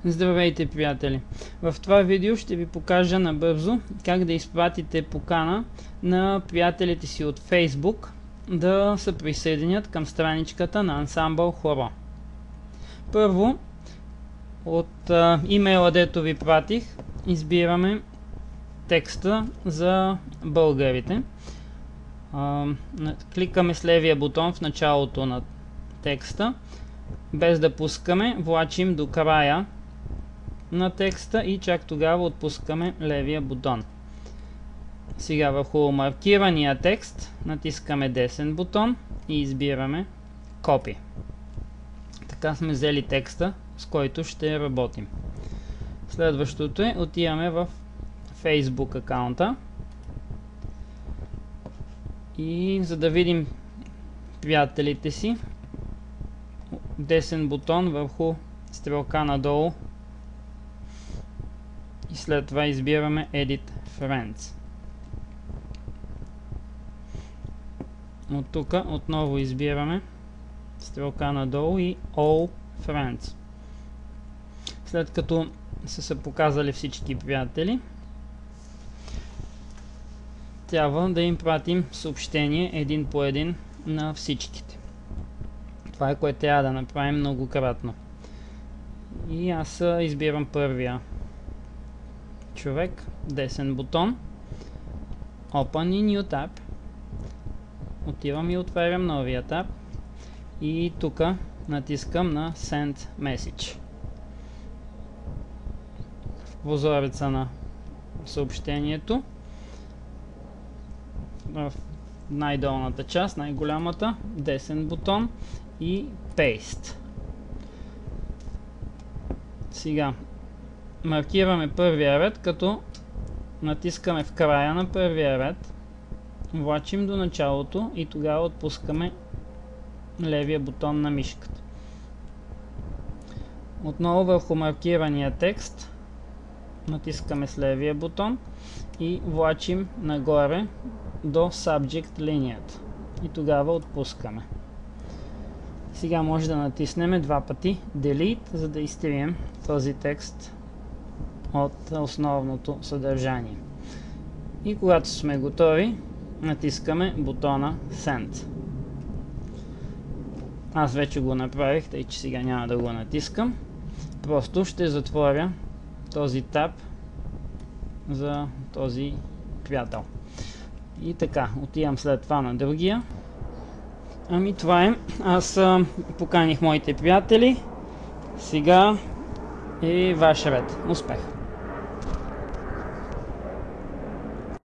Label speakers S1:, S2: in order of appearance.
S1: Здравейте, приятели! В това видео ще ви покажа набързо как да изпратите покана на приятелите си от Facebook да се присъединят към страничката на Ансамбъл Хоро. Първо, от имейла, дето ви пратих, избираме текста за българите. Кликаме с левия бутон в началото на текста, без да пускаме, влачим до края на текста и чак тогава отпускаме левия бутон. Сега върху маркирания текст натискаме десен бутон и избираме Copy. Така сме взели текста, с който ще работим. Следващото е, отиваме в Facebook акаунта и за да видим приятелите си, десен бутон върху стрелка надолу и след това избираме Edit Friends. От тук отново избираме стрелка надолу и All Friends. След като са показали всички приятели, трябва да им пратим съобщение един по един на всичките. Това е, което трябва да направим многократно. И аз избирам първия човек, десен бутон, Open in New Tab, отивам и отварям новия таб и тук натискам на Send Message. В прозореца на съобщението, в най-долната част, най-голямата, десен бутон и Paste. Сега маркираме първия ред, като натискаме в края на първия ред, влачим до началото и тогава отпускаме левия бутон на мишката. Отново върху маркирания текст натискаме с левия бутон и влачим нагоре до Subject линията и тогава отпускаме. Сега може да натиснем два пъти Delete, за да изтрием този текст от основното съдържание. И когато сме готови, натискаме бутона Send. Аз вече го направих, тъй че сега няма да го натискам. Просто ще затворя този таб за този приятел. И така, отивам след това на другия. Ами това е. Аз поканих моите приятели. Сега е ваш ред. Успех!